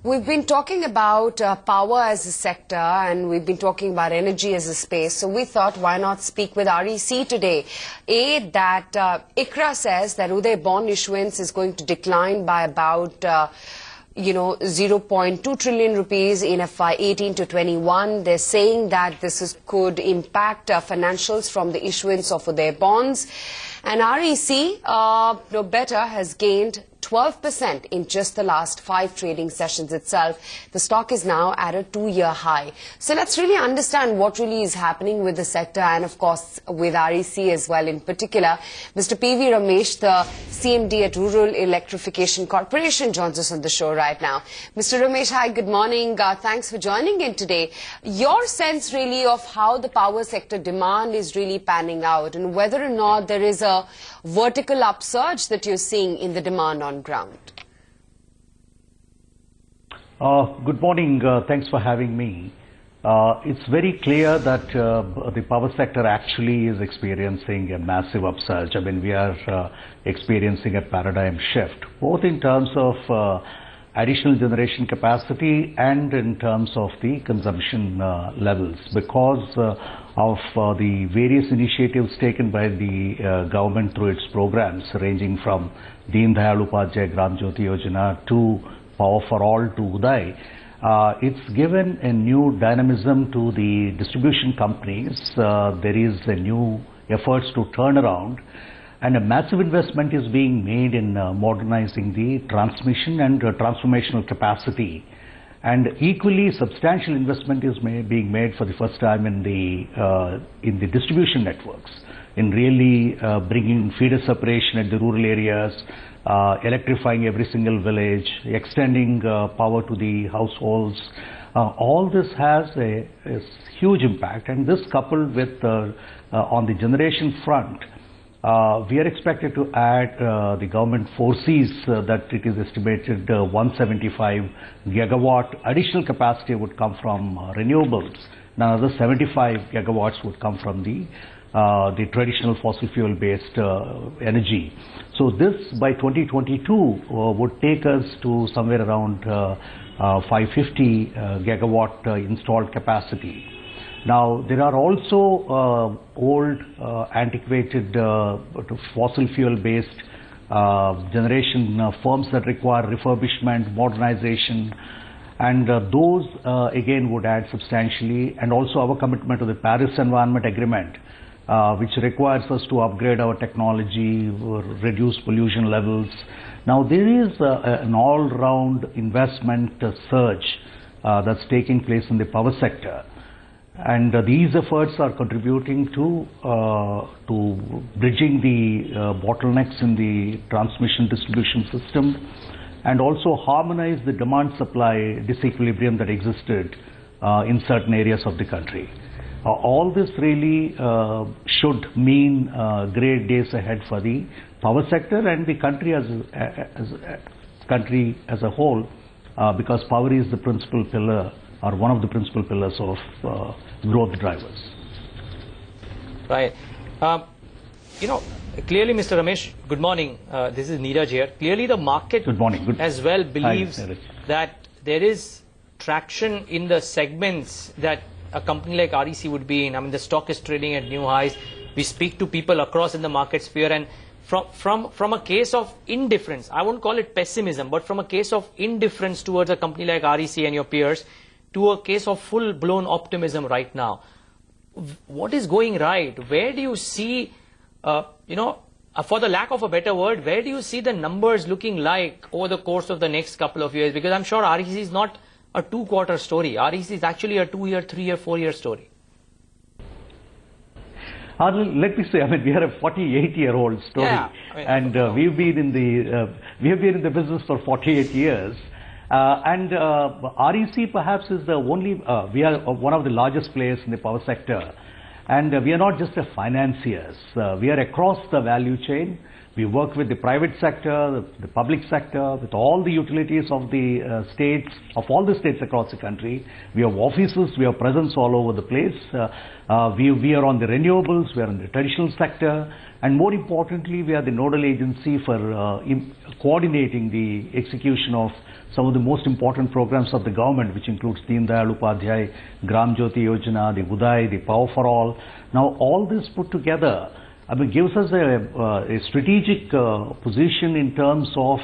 We've been talking about power as a sector, and we've been talking about energy as a space. So we thought, why not speak with REC today? That ICRA says that Uday bond issuance is going to decline by about 0.2 trillion rupees in FY 18 to 21. They're saying that could impact financials from the issuance of their bonds. And REC, no better, has gained 12% in just the last 5 trading sessions itself. The stock is now at a 2-year high. So let's really understand what really is happening with the sector and, of course, with REC as well in particular. Mr. P.V. Ramesh, the CMD at Rural Electrification Corporation, joins us on the show right now. Mr. Ramesh, hi, good morning. Thanks for joining in today. Your sense really of how the power sector demand is really panning out and whether or not there is a vertical upsurge that you're seeing in the demand on ground. Good morning. Thanks for having me. It's very clear that the power sector actually is experiencing a massive upsurge. I mean, we are experiencing a paradigm shift, both in terms of additional generation capacity and in terms of the consumption levels, because of the various initiatives taken by the government through its programs, ranging from Deen Dayal Upadhyay Gram Jyoti Yojana to Power for All to Uday. It's given a new dynamism to the distribution companies. There is a new efforts to turn around, and a massive investment is being made in modernizing the transmission and transformational capacity. And equally substantial investment is being made for the first time in the distribution networks, in really bringing feeder separation at the rural areas, electrifying every single village, extending power to the households. All this has a huge impact, and this coupled with on the generation front, we are expected to add, the government foresees that it is estimated 175 gigawatt additional capacity would come from renewables. Now another 75 gigawatts would come from the traditional fossil fuel based energy. So this by 2022 would take us to somewhere around 550 gigawatt installed capacity. Now, there are also old, antiquated fossil fuel-based generation firms that require refurbishment, modernization, and those again would add substantially. And also our commitment to the Paris Environment Agreement, which requires us to upgrade our technology, reduce pollution levels. Now, there is an all-round investment surge that's taking place in the power sector. And these efforts are contributing to bridging the bottlenecks in the transmission distribution system, and also harmonize the demand-supply disequilibrium that existed in certain areas of the country. All this really should mean great days ahead for the power sector and the country as a whole, because power is the principal pillar, or one of the principal pillars of growth drivers. Right. Clearly, Mr. Ramesh, good morning. This is Neeraj here. Clearly, the market as well believes that there is traction in the segments that a company like REC would be in. I mean, the stock is trading at new highs. We speak to people across in the market sphere, and from a case of indifference, I won't call it pessimism, but from a case of indifference towards a company like REC and your peers, to a case of full-blown optimism right now. What is going right? Where do you see, for the lack of a better word, where do you see the numbers looking like over the course of the next couple of years? Because I'm sure REC is not a 2-quarter story. REC is actually a 2-year, 3-year, 4-year story. Let me say, I mean, we are a 48-year-old story, yeah, and we have been in the business for 48 years. And REC perhaps is the only, we are one of the largest players in the power sector. And we are not just a financiers. We are across the value chain. We work with the private sector, the public sector, with all the utilities of the states, of all the states across the country. We have offices, we have presence all over the place. We are on the renewables, we are in the traditional sector, and more importantly, we are the nodal agency for coordinating the execution of some of the most important programs of the government, which includes Deen Dayal Upadhyay, Gram Jyoti Yojana, the Uday, the Power for All. Now, all this put together, gives us a strategic position in terms of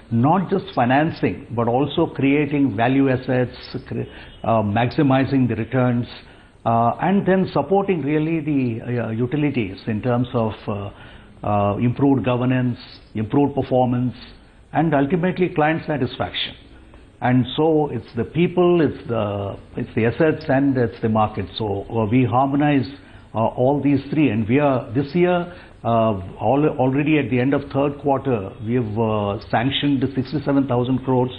not just financing, but also creating value assets, maximizing the returns, and then supporting really the utilities in terms of improved governance, improved performance, and ultimately client satisfaction. And so it's the people, it's the assets, and it's the market. So we harmonize all these three, and we are this year already at the end of third quarter we have sanctioned 67,000 crores,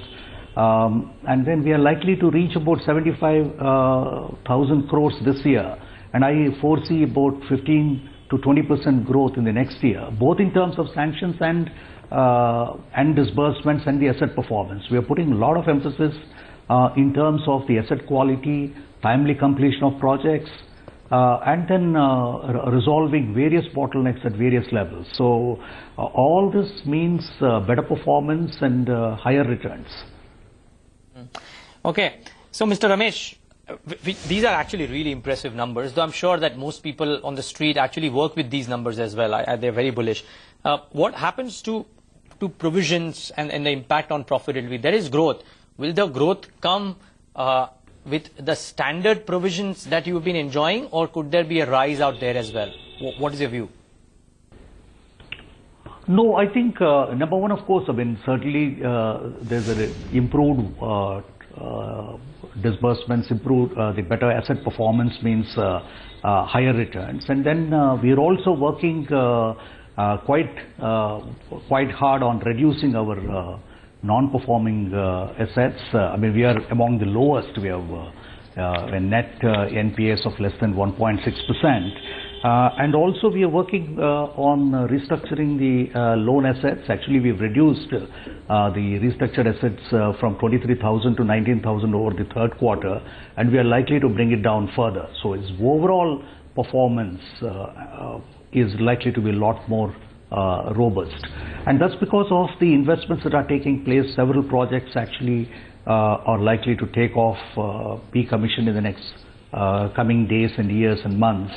and then we are likely to reach about 75,000 crores this year, and I foresee about 15 to 20% growth in the next year, both in terms of sanctions and disbursements and the asset performance. We are putting a lot of emphasis in terms of the asset quality, timely completion of projects, and then resolving various bottlenecks at various levels. So all this means better performance and higher returns. Okay, so Mr. Ramesh, these are actually really impressive numbers, though I'm sure that most people on the street actually work with these numbers as well. They're very bullish. What happens to provisions and the impact on profitability? There is growth. Will the growth come with the standard provisions that you've been enjoying, or could there be a rise out there as well? What is your view? No, I think number one, of course, certainly there's an improved disbursements, improved the better asset performance means higher returns, and then we are also working quite hard on reducing our non-performing assets. We are among the lowest. We have a net NPS of less than 1.6%. And also we are working on restructuring the loan assets. Actually, we've reduced the restructured assets from 23,000 to 19,000 over the third quarter, and we are likely to bring it down further. So its overall performance is likely to be a lot more robust. And that's because of the investments that are taking place. Several projects actually are likely to take off, be commissioned in the next coming days and years and months.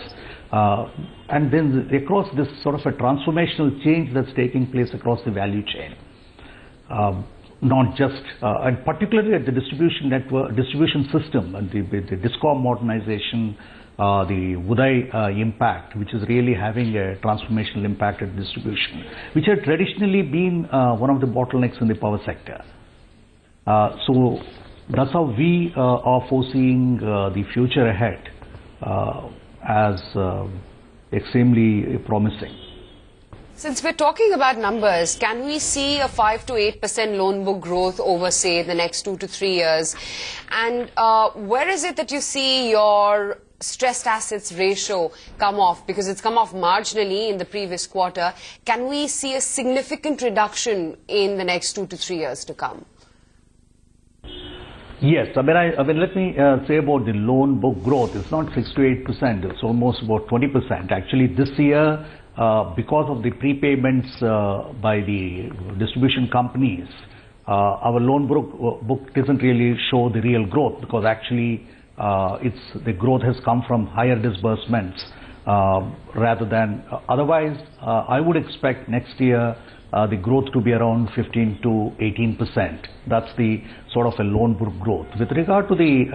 And then across this sort of a transformational change that's taking place across the value chain, not just, and particularly at the distribution system, and the DISCOM modernization, the Uday impact, which is really having a transformational impact at distribution, which had traditionally been one of the bottlenecks in the power sector. So that's how we are foreseeing the future ahead as extremely promising. Since we're talking about numbers, can we see a 5 to 8% loan book growth over, say, the next 2 to 3 years? And where is it that you see your stressed assets ratio come off? Because it's come off marginally in the previous quarter. Can we see a significant reduction in the next 2 to 3 years to come? Yes, let me say about the loan book growth. It's not 6 to 8%. It's almost about 20%. Actually, this year, because of the prepayments by the distribution companies, our loan book doesn't really show the real growth, because actually the growth has come from higher disbursements rather than otherwise. I would expect next year the growth to be around 15 to 18%. That's the sort of a loan book growth. With regard to the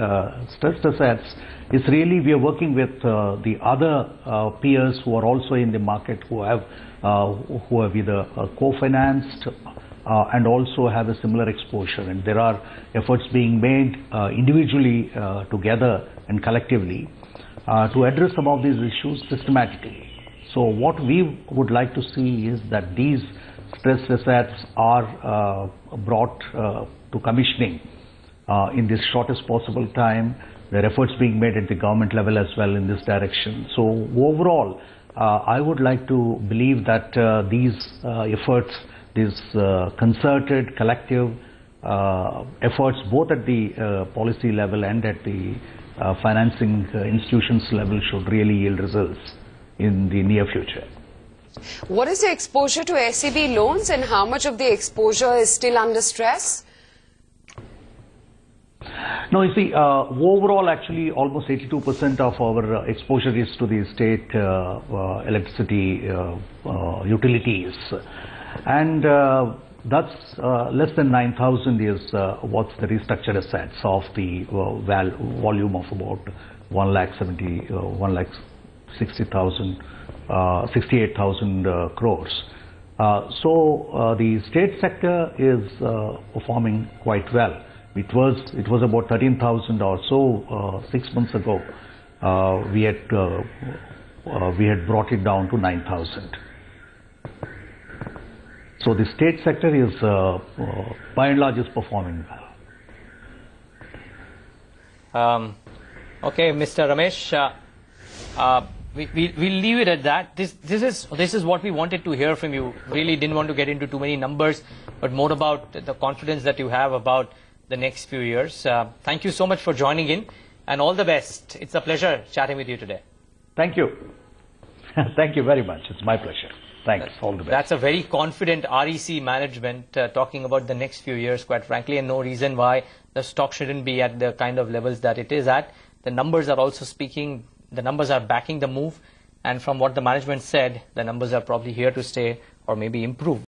stressed assets, it's really we are working with the other peers who are also in the market, who have either co-financed and also have a similar exposure. And there are efforts being made individually, together and collectively to address some of these issues systematically. So what we would like to see is that these stressed assets are brought to commissioning in this shortest possible time. There are efforts being made at the government level as well in this direction. So overall, I would like to believe that these efforts, these concerted, collective efforts, both at the policy level and at the financing institutions level, should really yield results in the near future. What is the exposure to SEB loans, and how much of the exposure is still under stress? No, you see, overall, actually, almost 82% of our exposure is to the state electricity utilities, and that's less than 9,000 is what's the restructured assets of the volume of about 68,000 crores. So the state sector is performing quite well. It was about 13,000 or so 6 months ago. We had brought it down to 9,000. So the state sector is by and large is performing well. Okay, Mr. Ramesh, we'll leave it at that. This is what we wanted to hear from you. Really didn't want to get into too many numbers, but more about the confidence that you have about the next few years. Thank you so much for joining in, and all the best. It's a pleasure chatting with you today. Thank you. Thank you very much. It's my pleasure. Thanks. All the best. That's a very confident REC management talking about the next few years, quite frankly, and no reason why the stock shouldn't be at the kind of levels that it is at. The numbers are also speaking. The numbers are backing the move, and from what the management said, the numbers are probably here to stay or maybe improve.